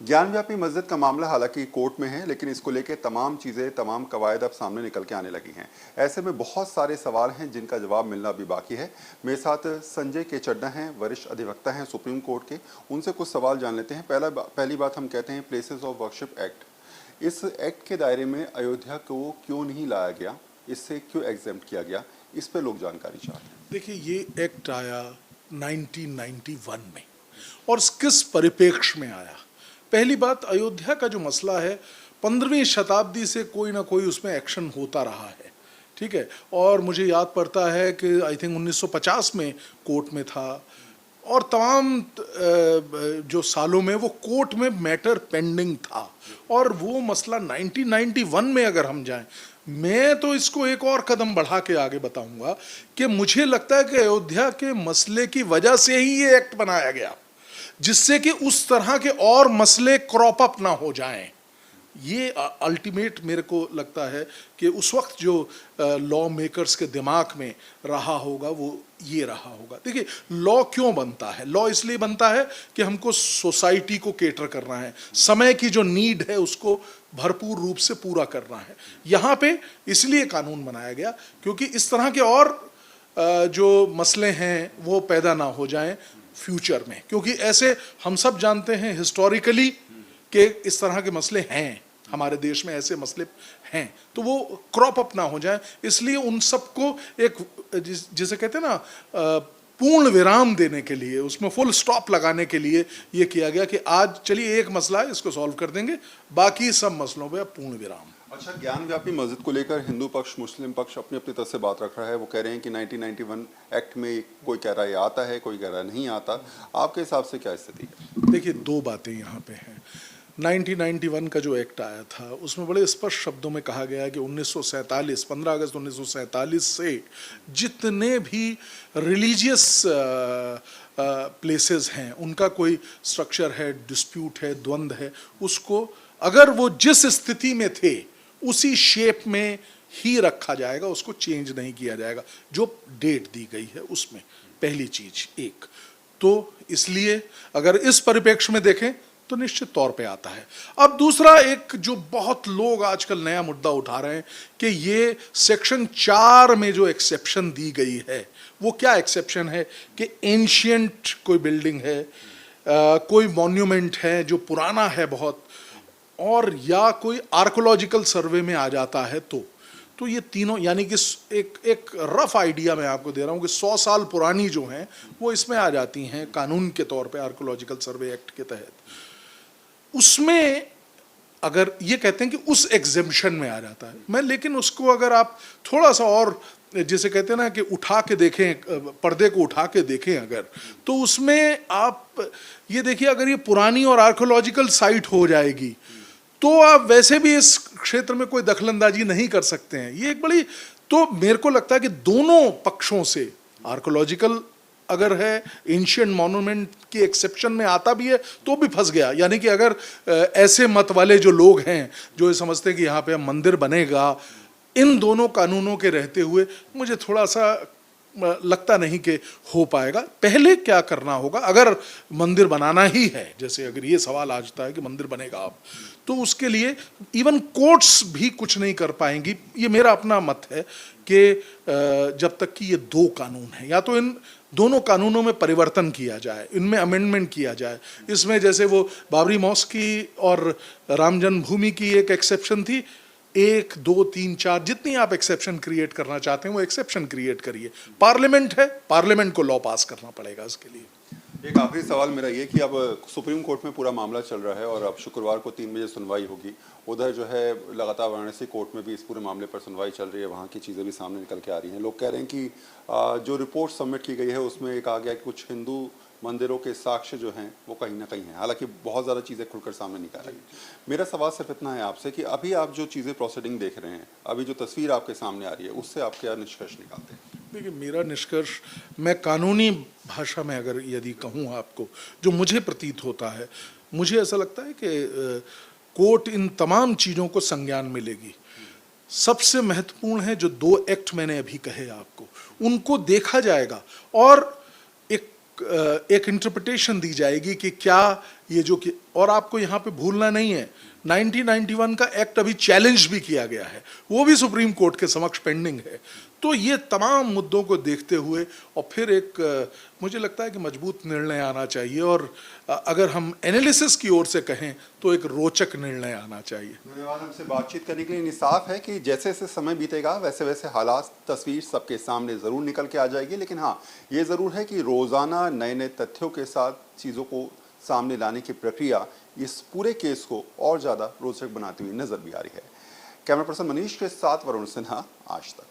ज्ञानव्यापी मस्जिद का मामला हालांकि कोर्ट में है, लेकिन इसको लेके तमाम चीज़ें, तमाम कवायद अब सामने निकल के आने लगी हैं। ऐसे में बहुत सारे सवाल हैं जिनका जवाब मिलना अभी बाकी है। मेरे साथ संजय के चड्ढा हैं, वरिष्ठ अधिवक्ता हैं सुप्रीम कोर्ट के। उनसे कुछ सवाल जान लेते हैं। पहली बात हम कहते हैं प्लेसेस ऑफ वर्शिप एक्ट। इस एक्ट के दायरे में अयोध्या को क्यों नहीं लाया गया, इससे क्यों एग्जेम्प्ट किया गया, इस पर लोग जानकारी चाहते हैं। देखिए, ये एक्ट आया 1991 में और किस परिप्रेक्ष्य में आया। पहली बात, अयोध्या का जो मसला है 15वीं शताब्दी से कोई ना कोई उसमें एक्शन होता रहा है, ठीक है। और मुझे याद पड़ता है कि आई थिंक 1950 में कोर्ट में था और तमाम जो सालों में वो कोर्ट में मैटर पेंडिंग था। और वो मसला 1991 में अगर हम जाएं, मैं तो इसको एक और कदम बढ़ा के आगे बताऊंगा कि मुझे लगता है कि अयोध्या के मसले की वजह से ही ये एक्ट बनाया गया, जिससे कि उस तरह के और मसले क्रॉप अप ना हो जाएं। ये अल्टीमेट मेरे को लगता है कि उस वक्त जो लॉ मेकर्स के दिमाग में रहा होगा वो ये रहा होगा। देखिए, लॉ क्यों बनता है? लॉ इसलिए बनता है कि हमको सोसाइटी को केटर करना है, समय की जो नीड है उसको भरपूर रूप से पूरा करना है। यहाँ पे इसलिए कानून बनाया गया क्योंकि इस तरह के और जो मसले हैं वो पैदा ना हो जाएं फ्यूचर में, क्योंकि ऐसे हम सब जानते हैं हिस्टोरिकली कि इस तरह के मसले हैं, हमारे देश में ऐसे मसले हैं, तो वो क्रॉप अप ना हो जाए। इसलिए उन सबको एक जिसे कहते हैं ना पूर्ण विराम देने के लिए, उसमें फुल स्टॉप लगाने के लिए ये किया गया कि आज चलिए एक मसला है, इसको सॉल्व कर देंगे, बाकी सब मसलों पे पूर्ण विराम। अच्छा, ज्ञानव्यापी मस्जिद को लेकर हिंदू पक्ष, मुस्लिम पक्ष अपनी अपनी तरफ से बात रख रहा है। वो कह रहे हैं कि 1991 एक्ट में कोई कह रहा है आता है, कोई कह रहा है नहीं आता। आपके हिसाब से क्या स्थिति है? देखिए, दो बातें यहाँ पे हैं। 1991 का जो एक्ट आया था उसमें बड़े स्पष्ट शब्दों में कहा गया है कि 1947 15 अगस्त 1947 से जितने भी रिलीजियस प्लेसेस हैं, उनका कोई स्ट्रक्चर है, डिस्प्यूट है, द्वंद्व है, उसको अगर वो जिस स्थिति में थे उसी शेप में ही रखा जाएगा, उसको चेंज नहीं किया जाएगा जो डेट दी गई है उसमें। पहली चीज एक तो, इसलिए अगर इस परिप्रेक्ष्य में देखें तो निश्चित तौर पे आता है। अब दूसरा, एक जो बहुत लोग आजकल नया मुद्दा उठा रहे हैं कि ये सेक्शन 4 में जो एक्सेप्शन दी गई है, वो क्या एक्सेप्शन है कि एंशियंट कोई बिल्डिंग है, कोई मॉन्यूमेंट है जो पुराना है बहुत, और या कोई आर्कोलॉजिकल सर्वे में आ जाता है तो ये तीनों, यानी कि एक रफ आइडिया मैं आपको दे रहा हूँ कि 100 साल पुरानी जो हैं वो इसमें आ जाती हैं कानून के तौर पे, आर्कोलॉजिकल सर्वे एक्ट के तहत। उसमें अगर ये कहते हैं कि उस एग्जेम्पशन में आ जाता है, मैं लेकिन उसको अगर आप थोड़ा सा और जिसे कहते हैं ना कि उठा के देखें, पर्दे को उठा के देखें अगर, तो उसमें आप ये देखिए, अगर ये पुरानी और आर्कोलॉजिकल साइट हो जाएगी तो आप वैसे भी इस क्षेत्र में कोई दखलंदाजी नहीं कर सकते हैं। ये एक बड़ी, तो मेरे को लगता है कि दोनों पक्षों से, आर्कोलॉजिकल अगर है, एंशिएंट मॉन्यूमेंट की एक्सेप्शन में आता भी है तो भी फंस गया। यानी कि अगर ऐसे मत वाले जो लोग हैं जो ये समझते हैं कि यहाँ पे मंदिर बनेगा, इन दोनों कानूनों के रहते हुए मुझे थोड़ा सा लगता नहीं कि हो पाएगा। पहले क्या करना होगा, अगर मंदिर बनाना ही है, जैसे अगर ये सवाल आता है कि मंदिर बनेगा आप, तो उसके लिए इवन कोर्ट्स भी कुछ नहीं कर पाएंगी। ये मेरा अपना मत है कि जब तक कि ये दो कानून हैं, या तो इन दोनों कानूनों में परिवर्तन किया जाए, इनमें अमेंडमेंट किया जाए। इसमें जैसे वो बाबरी मस्जिद की और राम जन्मभूमि की एक एक्सेप्शन थी, 1 2 3 4 जितनी आप एक्सेप्शन क्रिएट करना चाहते हैं वो एक्सेप्शन क्रिएट करिए। पार्लियामेंट है, पार्लियामेंट को लॉ पास करना पड़ेगा इसके लिए। एक आखिरी सवाल मेरा ये कि अब सुप्रीम कोर्ट में पूरा मामला चल रहा है और अब शुक्रवार को 3 बजे सुनवाई होगी। उधर जो है लगातार वाराणसी कोर्ट में भी इस पूरे मामले पर सुनवाई चल रही है, वहाँ की चीज़ें भी सामने निकल के आ रही हैं। लोग कह रहे हैं कि जो रिपोर्ट सबमिट की गई है उसमें एक आ गया कि कुछ हिंदू मंदिरों के साक्ष्य जो हैं वो कहीं ना कहीं हैं, हालांकि बहुत ज़्यादा चीज़ें खुलकर सामने निकाल रही हैं। मेरा सवाल सिर्फ इतना है आपसे कि अभी आप जो चीज़ें प्रोसीडिंग देख रहे हैं, अभी जो तस्वीर आपके सामने आ रही है, उससे आप क्या निष्कर्ष निकालते हैं? देखिए, मेरा निष्कर्ष, मैं कानूनी भाषा में अगर यदि कहूँ आपको, जो मुझे प्रतीत होता है, मुझे ऐसा लगता है कि कोर्ट इन तमाम चीज़ों को संज्ञान में लेगी। सबसे महत्वपूर्ण है जो 2 एक्ट मैंने अभी कहे आपको, उनको देखा जाएगा और एक इंटरप्रिटेशन दी जाएगी कि क्या ये जो कि, और आपको यहाँ पे भूलना नहीं है 1991 का एक्ट अभी चैलेंज भी किया गया है, वो भी सुप्रीम कोर्ट के समक्ष पेंडिंग है। तो ये तमाम मुद्दों को देखते हुए और फिर एक मुझे लगता है कि मजबूत निर्णय आना चाहिए, और अगर हम एनालिसिस की ओर से कहें तो एक रोचक निर्णय आना चाहिए। धन्यवाद हमसे बातचीत करने के लिए। इंसाफ है कि जैसे जैसे समय बीतेगा वैसे वैसे हालात, तस्वीर सबके सामने ज़रूर निकल के आ जाएगी, लेकिन हाँ ये ज़रूर है कि रोज़ाना नए नए तथ्यों के साथ चीज़ों को सामने लाने की प्रक्रिया इस पूरे केस को और ज़्यादा रोचक बनाती हुई नजर भी आ रही है। कैमरा पर्सन मनीष के साथ वरुण सिन्हा, आज तक।